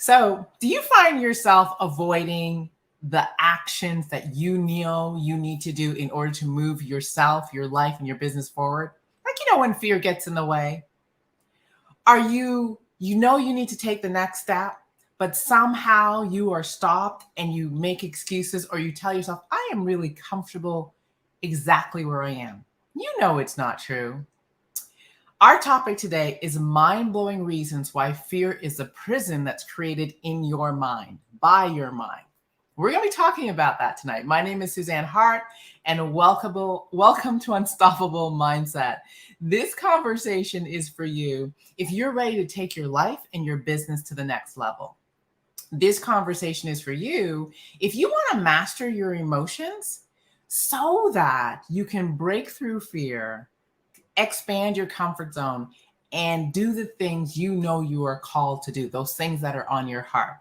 So, do you find yourself avoiding the actions that you know you need to do in order to move yourself, your life, and your business forward? Like, when fear gets in the way, are you you need to take the next step, but somehow you are stopped and you make excuses or you tell yourself, I am really comfortable exactly where I am. You know it's not true. Our topic today is mind blowing reasons why fear is a prison that's created in your mind, by your mind. We're going to be talking about that tonight. My name is Suzanne Hart, and welcome to Unstoppable Mindset. This conversation is for you if you're ready to take your life and your business to the next level. This conversation is for you if you want to master your emotions so that you can break through fear, expand your comfort zone, and do the things you know you are called to do, those things that are on your heart.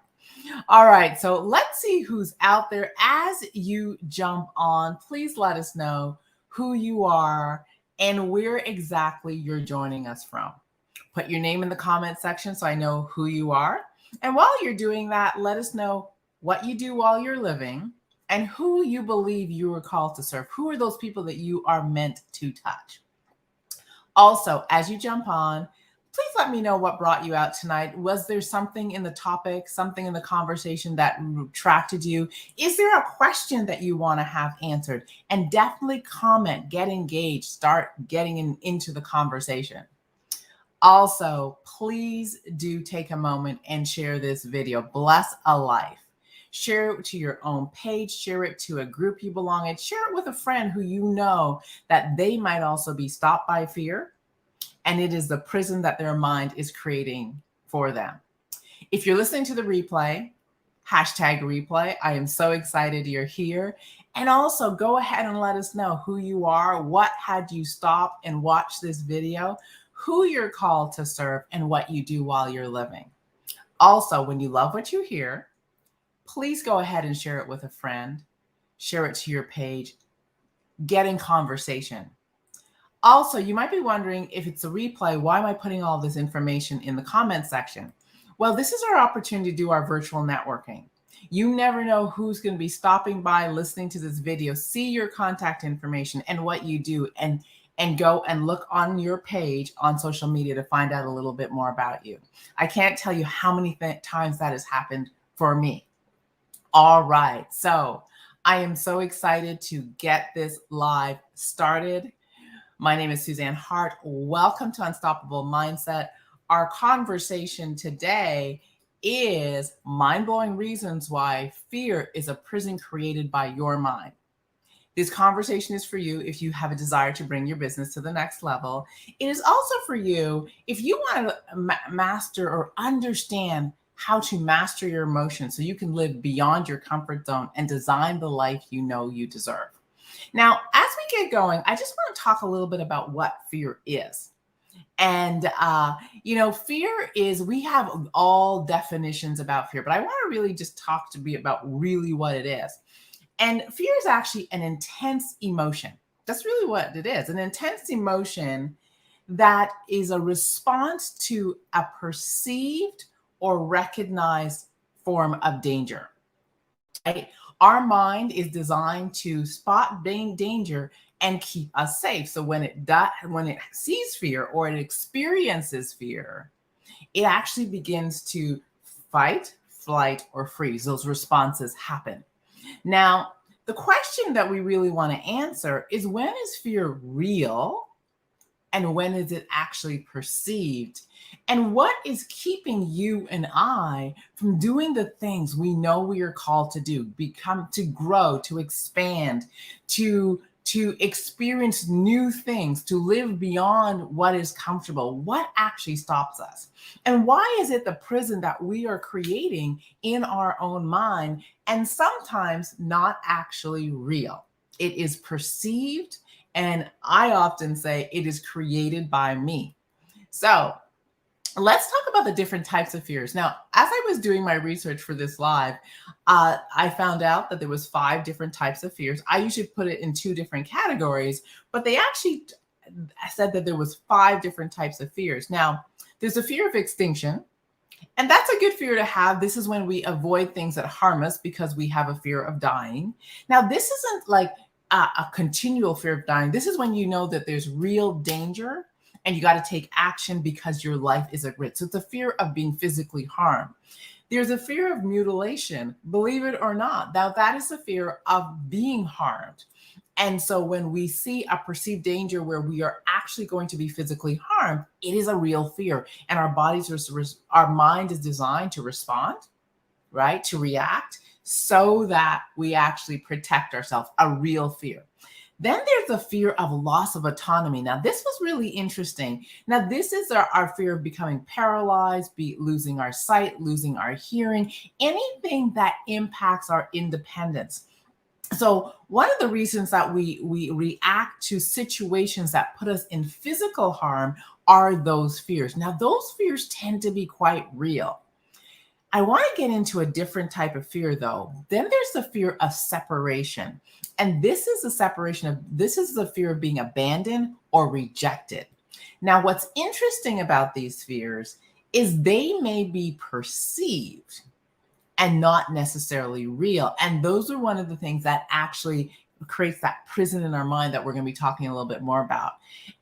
All right, so let's see who's out there. As you jump on, please let us know who you are and where exactly you're joining us from. Put your name in the comment section so I know who you are. And while you're doing that, let us know what you do while you're living and who you believe you are called to serve. Who are those people that you are meant to touch? Also, as you jump on, please let me know what brought you out tonight. Was there something in the topic, something in the conversation that attracted you? Is there a question that you want to have answered? And definitely comment, get engaged, start getting into the conversation. Also, please do take a moment and share this video. Bless a life. Share it to your own page, share it to a group you belong in, share it with a friend who you know that they might also be stopped by fear, and it is the prison that their mind is creating for them. If you're listening to the replay, #replay, I am so excited you're here. And also go ahead and let us know who you are, what had you stop and watch this video, who you're called to serve, and what you do while you're living. Also, when you love what you hear, please go ahead and share it with a friend, share it to your page, get in conversation. Also, you might be wondering if it's a replay, why am I putting all this information in the comment section? Well, this is our opportunity to do our virtual networking. You never know who's going to be stopping by, listening to this video, see your contact information and what you do, and go and look on your page on social media to find out a little bit more about you. I can't tell you how many times that has happened for me. All right, so I am so excited to get this live started. My name is Suzanne Hart. Welcome to Unstoppable Mindset. Our conversation today is mind-blowing reasons why fear is a prison created by your mind. This conversation is for you if you have a desire to bring your business to the next level. It is also for you if you want to master or understand how to master your emotions so you can live beyond your comfort zone and design the life you know you deserve. Now, as we get going, I just want to talk a little bit about what fear is. And, fear is, we have all definitions about fear, but I want to really just talk to be about really what it is. And fear is actually an intense emotion. That's really what it is, an intense emotion that is a response to a perceived or recognized form of danger. Right? Our mind is designed to spot danger and keep us safe. So when it sees fear or it experiences fear, it actually begins to fight, flight, or freeze. Those responses happen. Now, the question that we really want to answer is, when is fear real? And when is it actually perceived? And what is keeping you and I from doing the things we know we are called to do, to grow, to expand, to experience new things, to live beyond what is comfortable? What actually stops us? And why is it the prison that we are creating in our own mind and sometimes not actually real? It is perceived, and I often say it is created by me. So let's talk about the different types of fears. Now, as I was doing my research for this live, I found out that there was 5 different types of fears. I usually put it in 2 different categories, but they actually said that there was 5 different types of fears. Now, there's a fear of extinction, And that's a good fear to have. This is when we avoid things that harm us because we have a fear of dying. Now, this isn't like a continual fear of dying. This is when you know that there's real danger and you got to take action because your life is at risk. So it's a fear of being physically harmed. There's a fear of mutilation, believe it or not. Now, that is a fear of being harmed. And so when we see a perceived danger where we are actually going to be physically harmed, it is a real fear. And our mind is designed to respond, right? To react so that we actually protect ourselves, a real fear. Then there's the fear of loss of autonomy. Now, this was really interesting. Now, this is our fear of becoming paralyzed, losing our sight, losing our hearing, anything that impacts our independence. So one of the reasons that we react to situations that put us in physical harm are those fears. Now, those fears tend to be quite real. I want to get into a different type of fear, though. Then there's the fear of separation. And this is the fear of being abandoned or rejected. Now, what's interesting about these fears is they may be perceived and not necessarily real. And those are one of the things that actually creates that prison in our mind that we're going to be talking a little bit more about.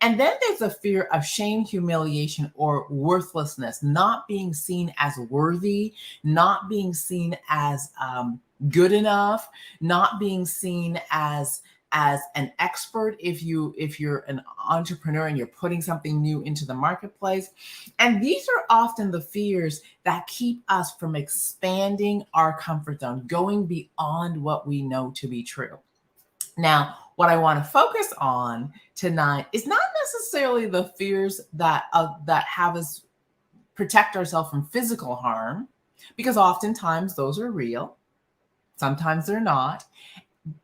And then there's a fear of shame, humiliation, or worthlessness, not being seen as worthy, not being seen as good enough, not being seen as an expert if you're an entrepreneur and you're putting something new into the marketplace. And these are often the fears that keep us from expanding our comfort zone, going beyond what we know to be true. Now, what I want to focus on tonight is not necessarily the fears that have us protect ourselves from physical harm, because oftentimes those are real. Sometimes they're not.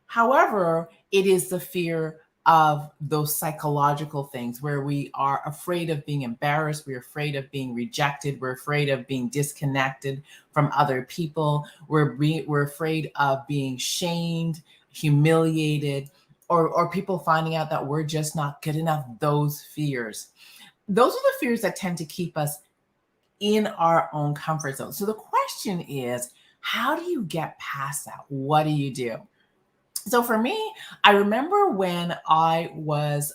However, it is the fear of those psychological things where we are afraid of being embarrassed, we're afraid of being rejected, we're afraid of being disconnected from other people, we're afraid of being shamed, humiliated, or people finding out that we're just not good enough. Those fears. Those are the fears that tend to keep us in our own comfort zone. So the question is, how do you get past that? What do you do? So for me, I remember when I was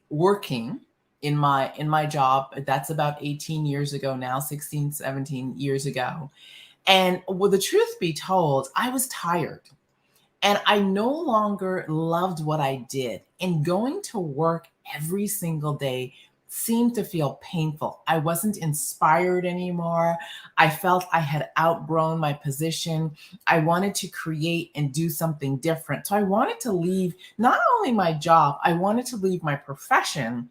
working in my job. That's about 18 years ago now, 16, 17 years ago. And well, the truth be told, I was tired and I no longer loved what I did. And going to work every single day seemed to feel painful. I wasn't inspired anymore. I felt I had outgrown my position. I wanted to create and do something different. So I wanted to leave not only my job, I wanted to leave my profession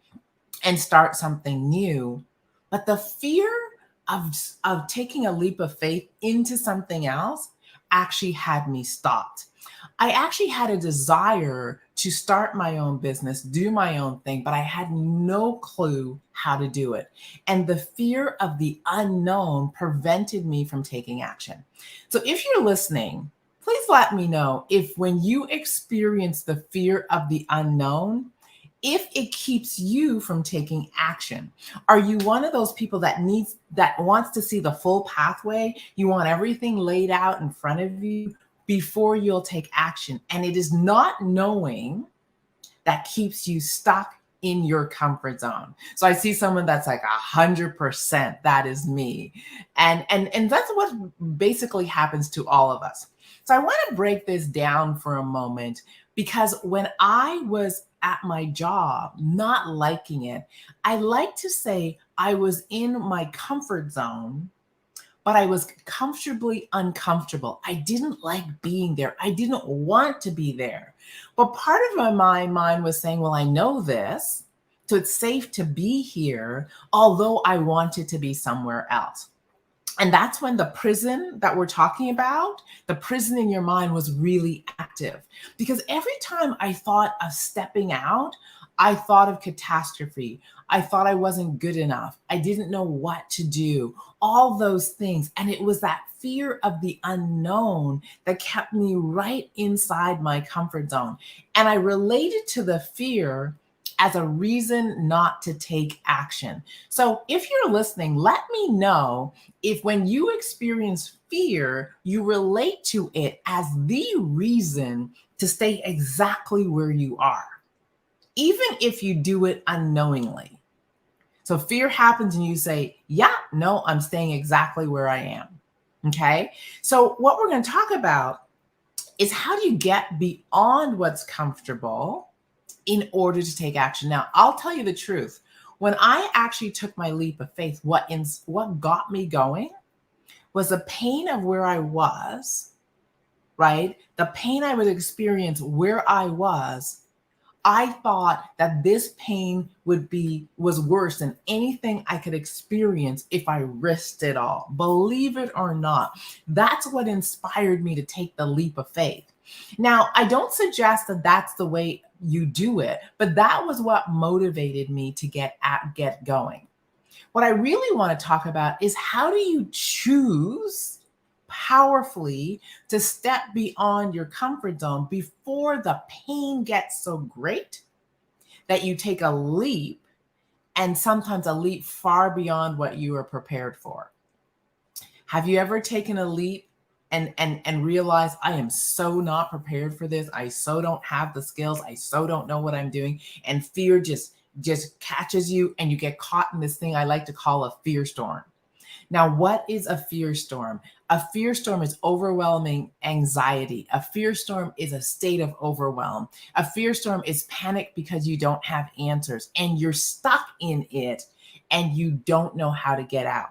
and start something new. But the fear of taking a leap of faith into something else actually had me stopped. I actually had a desire to start my own business, do my own thing, but I had no clue how to do it. And the fear of the unknown prevented me from taking action. So if you're listening, please let me know if when you experience the fear of the unknown, if it keeps you from taking action. Are you one of those people that wants to see the full pathway? You want everything laid out in front of you before you'll take action. And it is not knowing that keeps you stuck in your comfort zone. So I see someone that's like 100%, that is me. And that's what basically happens to all of us. So I want to break this down for a moment, because when I was at my job, not liking it, I like to say I was in my comfort zone, but I was comfortably uncomfortable. I didn't like being there. I didn't want to be there. But part of my mind was saying, well, I know this, so it's safe to be here, although I wanted to be somewhere else. And that's when the prison that we're talking about, the prison in your mind, was really active. Because every time I thought of stepping out, I thought of catastrophe. I thought I wasn't good enough. I didn't know what to do, all those things. And it was that fear of the unknown that kept me right inside my comfort zone. And I related to the fear as a reason not to take action. So if you're listening, let me know if when you experience fear, you relate to it as the reason to stay exactly where you are, even if you do it unknowingly. So fear happens and you say, yeah, no, I'm staying exactly where I am. Okay. So what we're going to talk about is how do you get beyond what's comfortable in order to take action. Now, I'll tell you the truth. When I actually took my leap of faith, what got me going was the pain of where I was, right? The pain I would experience where I was. I thought that this pain was worse than anything I could experience if I risked it all. Believe it or not, that's what inspired me to take the leap of faith. Now, I don't suggest that that's the way you do it, but that was what motivated me to get going. What I really want to talk about is how do you choose powerfully to step beyond your comfort zone before the pain gets so great that you take a leap, and sometimes a leap far beyond what you are prepared for. Have you ever taken a leap and realized I am so not prepared for this? I so don't have the skills. I so don't know what I'm doing. And fear just catches you and you get caught in this thing I like to call a fear storm. Now, what is a fear storm? A fear storm is overwhelming anxiety. A fear storm is a state of overwhelm. A fear storm is panic because you don't have answers and you're stuck in it and you don't know how to get out.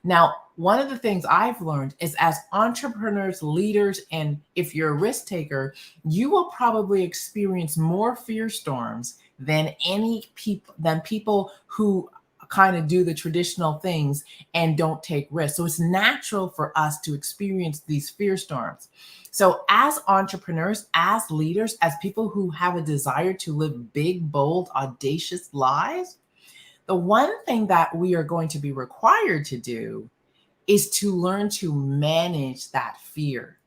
Now, one of the things I've learned is as entrepreneurs, leaders, and if you're a risk taker, you will probably experience more fear storms than people who kind of do the traditional things and don't take risks. So it's natural for us to experience these fear storms. So as entrepreneurs, as leaders, as people who have a desire to live big, bold, audacious lives, the one thing that we are going to be required to do is to learn to manage that fear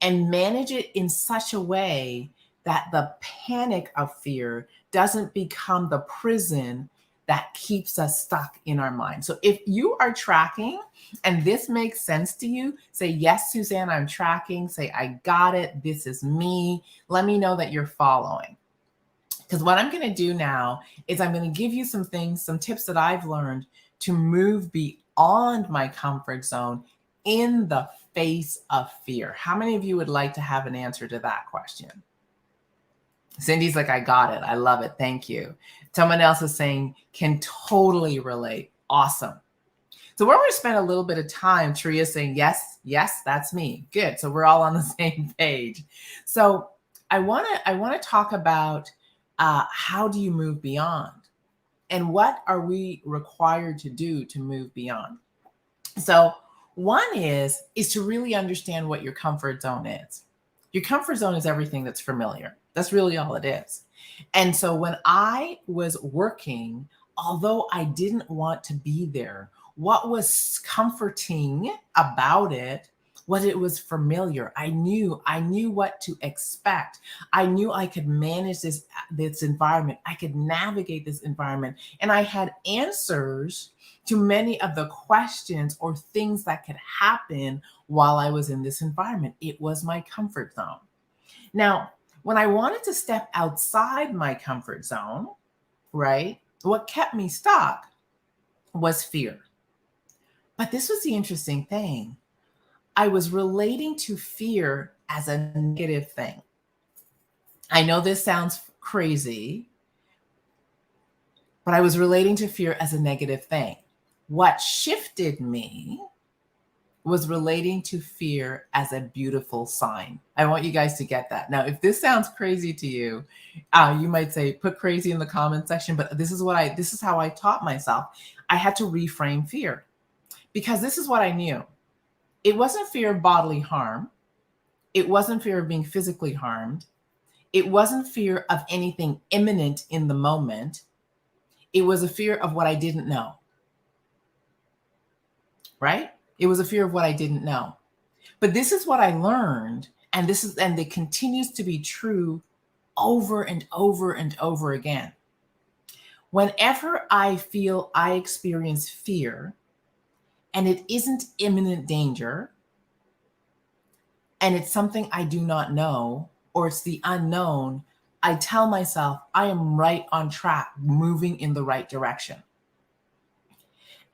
and manage it in such a way that the panic of fear doesn't become the prison that keeps us stuck in our mind. So if you are tracking and this makes sense to you, say, yes, Suzanne, I'm tracking. Say, I got it. This is me. Let me know that you're following. Because what I'm going to do now is I'm going to give you some things, some tips that I've learned to move beyond my comfort zone in the face of fear. How many of you would like to have an answer to that question? Cindy's like, I got it. I love it. Thank you. Someone else is saying, can totally relate. Awesome. So we're going to spend a little bit of time. Tria saying, yes, that's me. Good. So we're all on the same page. So I want to talk about how do you move beyond? And what are we required to do to move beyond? So one is to really understand what your comfort zone is. Your comfort zone is everything that's familiar. That's really all it is. And so when I was working, although I didn't want to be there, what was comforting about it was it was familiar. I knew what to expect. I knew I could manage this environment. I could navigate this environment. And I had answers to many of the questions or things that could happen while I was in this environment. It was my comfort zone. Now, when I wanted to step outside my comfort zone, right, what kept me stuck was fear. But this was the interesting thing. I was relating to fear as a negative thing. I know this sounds crazy, but I was relating to fear as a negative thing. What shifted me was relating to fear as a beautiful sign. I want you guys to get that. Now, if this sounds crazy to you, you might say, put crazy in the comment section, but this is how I taught myself. I had to reframe fear because this is what I knew. It wasn't fear of bodily harm. It wasn't fear of being physically harmed. It wasn't fear of anything imminent in the moment. It was a fear of what I didn't know, right? It was a fear of what I didn't know. But this is what I learned, and it continues to be true over and over and over again. Whenever I feel I experience fear and it isn't imminent danger, and it's something I do not know, or it's the unknown, I tell myself I am right on track, moving in the right direction.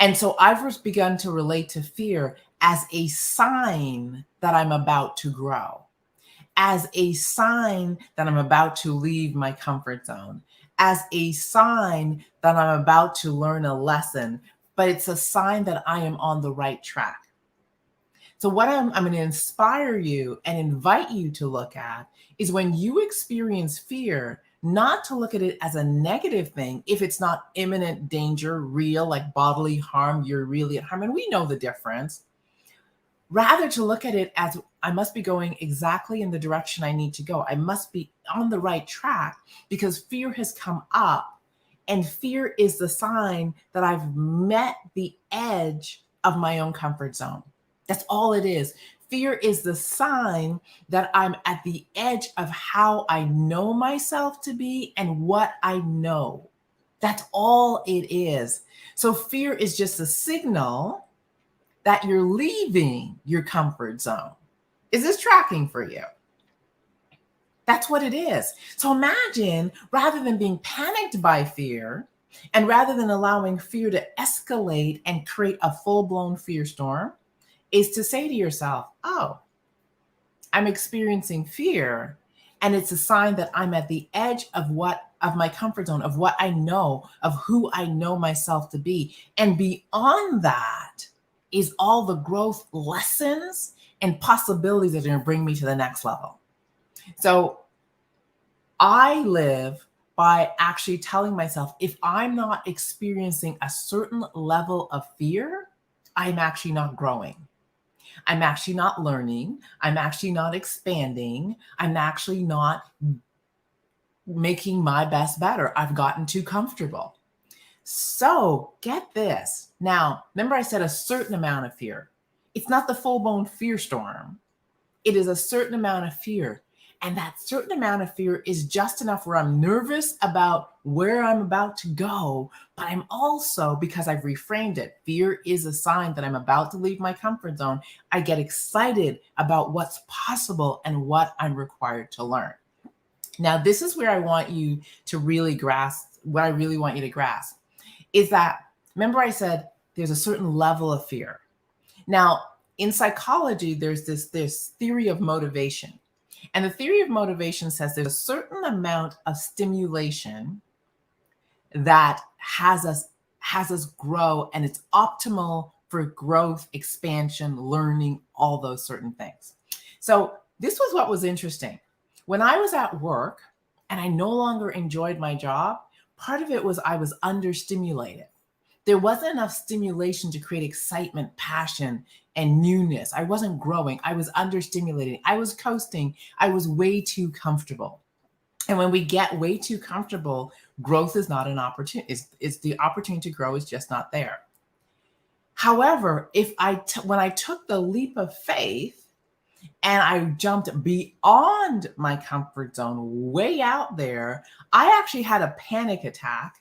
And so I've begun to relate to fear as a sign that I'm about to grow, as a sign that I'm about to leave my comfort zone, as a sign that I'm about to learn a lesson, but it's a sign that I am on the right track. So what I'm going to inspire you and invite you to look at is when you experience fear, not to look at it as a negative thing if it's not imminent danger, real, like bodily harm, you're really at harm. And we know the difference. Rather to look at it as I must be going exactly in the direction I need to go. I must be on the right track because fear has come up, and fear is the sign that I've met the edge of my own comfort zone. That's all it is. Fear is the sign that I'm at the edge of how I know myself to be and what I know. That's all it is. So fear is just a signal that you're leaving your comfort zone. Is this tracking for you? That's what it is. So imagine, rather than being panicked by fear, and rather than allowing fear to escalate and create a full-blown fear storm, is to say to yourself, oh, I'm experiencing fear, and it's a sign that I'm at the edge of my comfort zone, of what I know, of who I know myself to be. And beyond that is all the growth lessons and possibilities that are going to bring me to the next level. So I live by actually telling myself, if I'm not experiencing a certain level of fear, I'm actually not growing. I'm actually not learning. I'm actually not expanding. I'm actually not making my best better. I've gotten too comfortable. So get this. Now, remember I said a certain amount of fear. It's not the full-blown fear storm. It is a certain amount of fear. And that certain amount of fear is just enough where I'm nervous about where I'm about to go, but I'm also, because I've reframed it, fear is a sign that I'm about to leave my comfort zone. I get excited about what's possible and what I'm required to learn. Now, this is where I want you to really grasp, what I really want you to grasp is that, remember I said there's a certain level of fear. Now, in psychology, there's this theory of motivation. And the theory of motivation says there's a certain amount of stimulation that has us grow, and it's optimal for growth, expansion, learning, all those certain things. So this was what was interesting. When I was at work and I no longer enjoyed my job, part of it was I was understimulated. There wasn't enough stimulation to create excitement, passion, and newness. I wasn't growing. I was understimulated. I was coasting. I was way too comfortable. And when we get way too comfortable, growth is not an opportunity. It's the opportunity to grow is just not there. However, when I took the leap of faith and I jumped beyond my comfort zone, way out there, I actually had a panic attack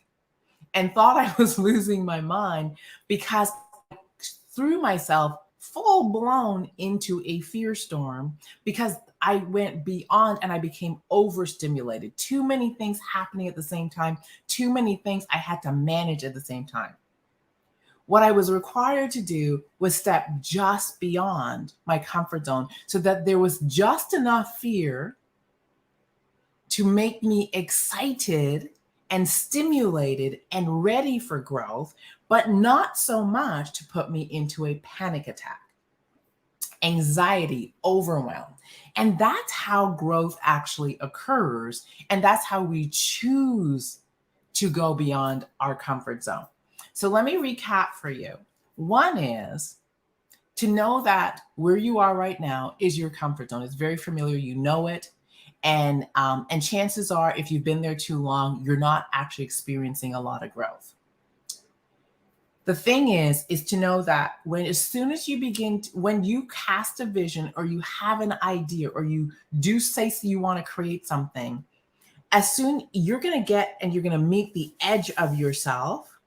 and thought I was losing my mind because I threw myself full blown into a fear storm because I went beyond and I became overstimulated. Too many things happening at the same time, too many things I had to manage at the same time. What I was required to do was step just beyond my comfort zone so that there was just enough fear to make me excited and stimulated and ready for growth, but not so much to put me into a panic attack, anxiety, overwhelm. And that's how growth actually occurs. And that's how we choose to go beyond our comfort zone. So let me recap for you. One is to know that where you are right now is your comfort zone. It's very familiar. You know it. And chances are, if you've been there too long, you're not actually experiencing a lot of growth. The thing is to know that as soon as you when you cast a vision or you have an idea or you do say you want to create something, as soon you're going to get and you're going to meet the edge of yourself,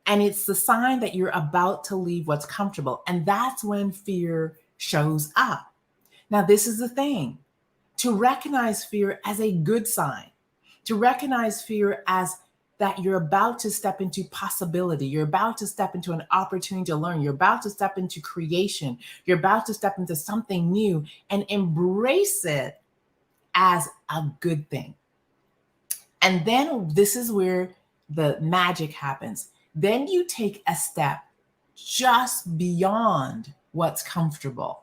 and it's the sign that you're about to leave what's comfortable. And that's when fear shows up. Now, this is the thing, to recognize fear as a good sign, to recognize fear as that you're about to step into possibility. You're about to step into an opportunity to learn. You're about to step into creation. You're about to step into something new, and embrace it as a good thing. And then this is where the magic happens. Then you take a step just beyond what's comfortable.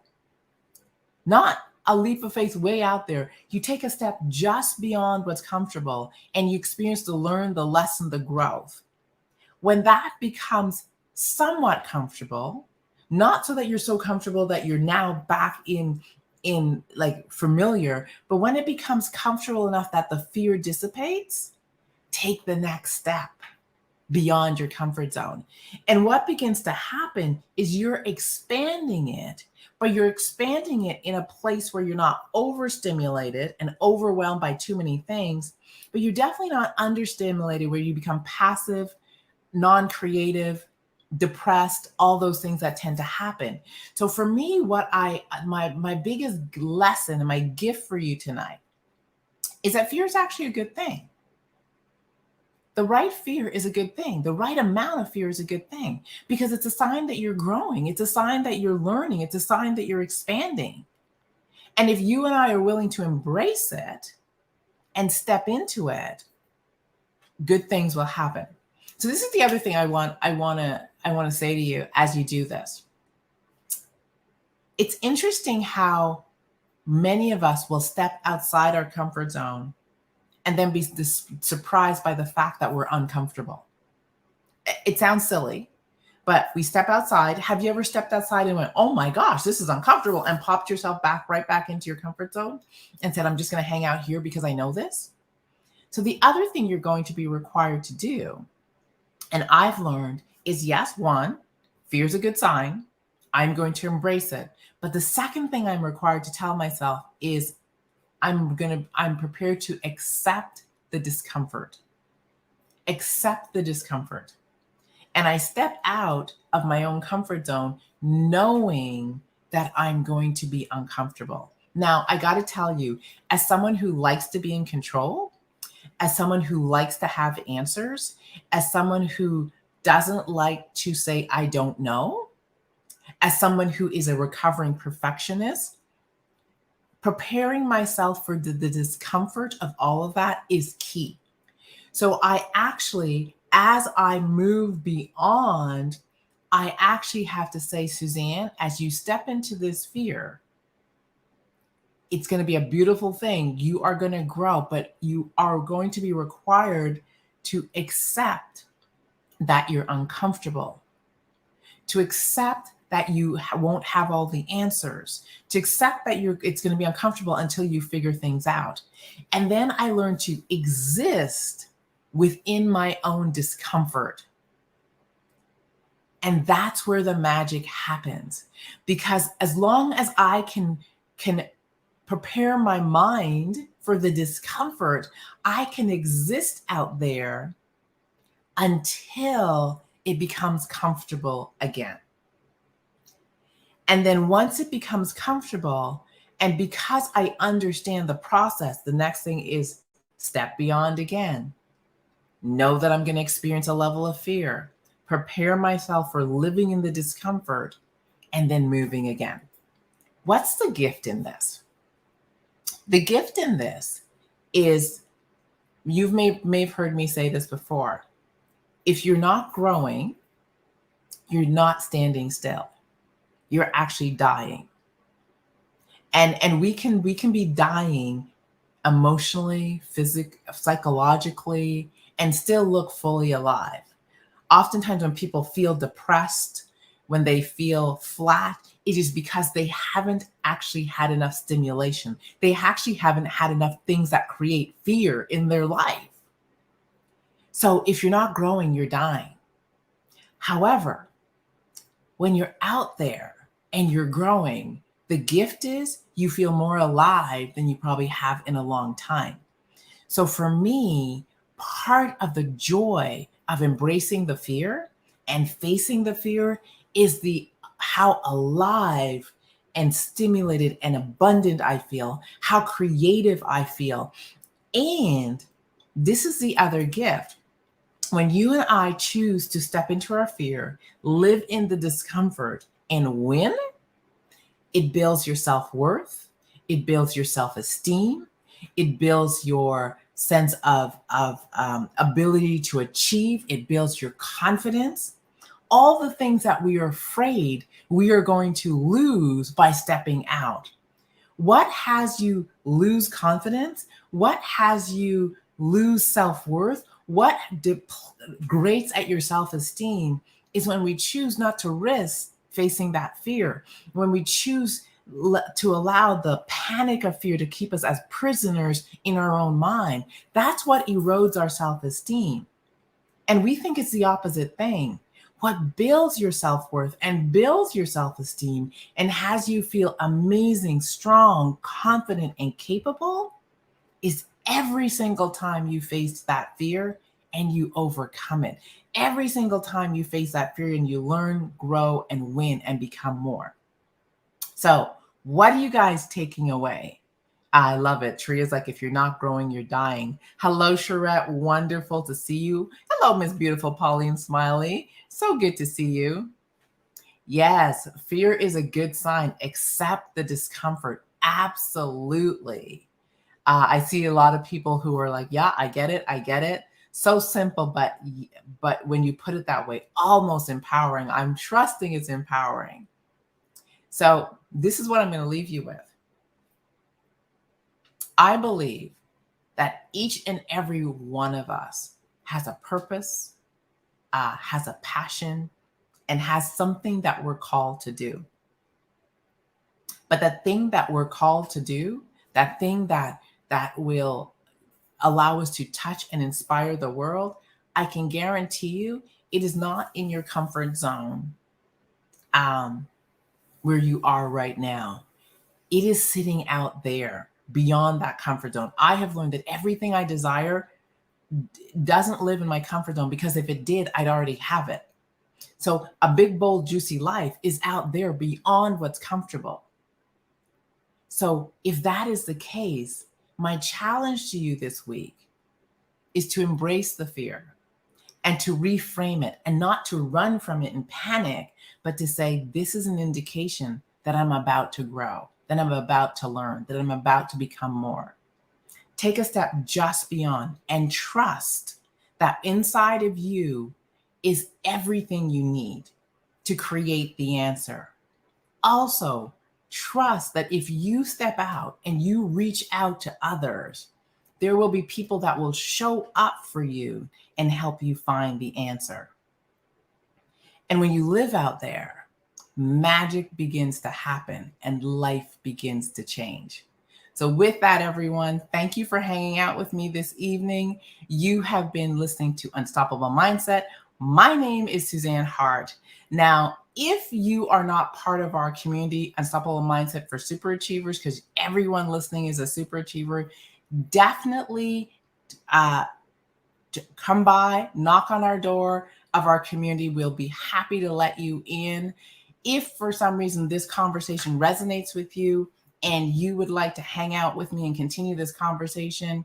Not a leap of faith way out there. You take a step just beyond what's comfortable, and you experience to learn the lesson, the growth. When that becomes somewhat comfortable, not so that you're so comfortable that you're now back in like familiar, but when it becomes comfortable enough that the fear dissipates, take the next step beyond your comfort zone. And what begins to happen is you're expanding it, but you're expanding it in a place where you're not overstimulated and overwhelmed by too many things, but you're definitely not understimulated where you become passive, non-creative, depressed, all those things that tend to happen. So for me, what my biggest lesson and my gift for you tonight is that fear is actually a good thing. The right fear is a good thing. The right amount of fear is a good thing, because it's a sign that you're growing. It's a sign that you're learning. It's a sign that you're expanding. And if you and I are willing to embrace it and step into it, good things will happen. So this is the other thing I want to say to you as you do this. It's interesting how many of us will step outside our comfort zone and then be surprised by the fact that we're uncomfortable. It sounds silly, but we step outside. Have you ever stepped outside and went, oh my gosh, this is uncomfortable, and popped yourself right back into your comfort zone and said, I'm just going to hang out here because I know this? So the other thing you're going to be required to do, and I've learned, is yes, one, fear is a good sign. I'm going to embrace it. But the second thing I'm required to tell myself is I'm prepared to accept the discomfort. Accept the discomfort. And I step out of my own comfort zone knowing that I'm going to be uncomfortable. Now, I got to tell you, as someone who likes to be in control, as someone who likes to have answers, as someone who doesn't like to say, I don't know, as someone who is a recovering perfectionist, preparing myself for the discomfort of all of that is key. So I actually, as I move beyond, I actually have to say, Suzanne, as you step into this fear, it's going to be a beautiful thing. You are going to grow, but you are going to be required to accept that you're uncomfortable, to accept that you won't have all the answers, to accept that it's going to be uncomfortable until you figure things out. And then I learned to exist within my own discomfort. And that's where the magic happens. Because as long as I can prepare my mind for the discomfort, I can exist out there until it becomes comfortable again. And then once it becomes comfortable, and because I understand the process, the next thing is step beyond again. Know that I'm going to experience a level of fear, prepare myself for living in the discomfort, and then moving again. What's the gift in this? The gift in this is, you may have heard me say this before. If you're not growing, you're not standing still. You're actually dying. And we can be dying emotionally, physically, psychologically, and still look fully alive. Oftentimes when people feel depressed, when they feel flat, it is because they haven't actually had enough stimulation. They actually haven't had enough things that create fear in their life. So if you're not growing, you're dying. However, when you're out there and you're growing, the gift is you feel more alive than you probably have in a long time. So for me, part of the joy of embracing the fear and facing the fear is the how alive and stimulated and abundant I feel, how creative I feel. And this is the other gift. When you and I choose to step into our fear, live in the discomfort, and win, it builds your self-worth, it builds your self-esteem, it builds your sense of ability to achieve, it builds your confidence. All the things that we are afraid we are going to lose by stepping out. What has you lose confidence? What has you lose self-worth? What grates at your self-esteem is when we choose not to risk facing that fear, when we choose to allow the panic of fear to keep us as prisoners in our own mind. That's what erodes our self-esteem. And we think it's the opposite thing. What builds your self-worth and builds your self-esteem and has you feel amazing, strong, confident, and capable is every single time you face that fear and you overcome it. Every single time you face that fear and you learn, grow, and win and become more. So what are you guys taking away? I love it. Tria's like, if you're not growing, you're dying. Hello, Charette. Wonderful to see you. Hello, Miss Beautiful Pauline Smiley. So good to see you. Yes, fear is a good sign. Accept the discomfort. Absolutely. I see a lot of people who are like, yeah, I get it. I get it. So simple, but when you put it that way, almost empowering. I'm trusting it's empowering. So this is what I'm going to leave you with. I believe that each and every one of us has a purpose, has a passion, and has something that we're called to do. But that thing that we're called to do, that thing that will allow us to touch and inspire the world, I can guarantee you it is not in your comfort zone where you are right now. It is sitting out there beyond that comfort zone. I have learned that everything I desire doesn't live in my comfort zone, because if it did, I'd already have it. So a big, bold, juicy life is out there beyond what's comfortable. So if that is the case, my challenge to you this week is to embrace the fear and to reframe it, and not to run from it in panic, but to say, this is an indication that I'm about to grow, that I'm about to learn, that I'm about to become more. Take a step just beyond and trust that inside of you is everything you need to create the answer. Also, trust that if you step out and you reach out to others, there will be people that will show up for you and help you find the answer. And when you live out there, magic begins to happen and life begins to change. So with that, everyone, thank you for hanging out with me this evening. You have been listening to Unstoppable Mindset. My name is Suzanne Hart. Now, if you are not part of our community, Unstoppable Mindset for Super Achievers, because everyone listening is a super achiever, definitely come by, knock on our door of our community. We'll be happy to let you in. If for some reason this conversation resonates with you and you would like to hang out with me and continue this conversation,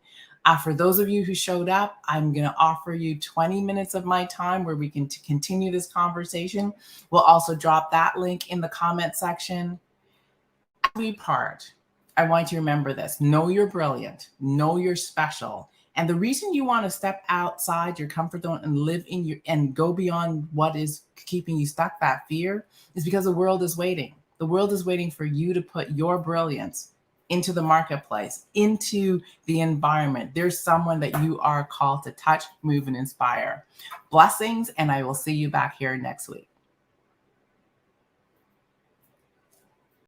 for those of you who showed up, I'm going to offer you 20 minutes of my time where we can continue this conversation. We'll also drop that link in the comment section. Every part, I want you to remember this. Know you're brilliant. Know you're special. And the reason you want to step outside your comfort zone and live in your and go beyond what is keeping you stuck, that fear, is because the world is waiting. The world is waiting for you to put your brilliance into the marketplace, into the environment. There's someone that you are called to touch, move, and inspire. Blessings, and I will see you back here next week.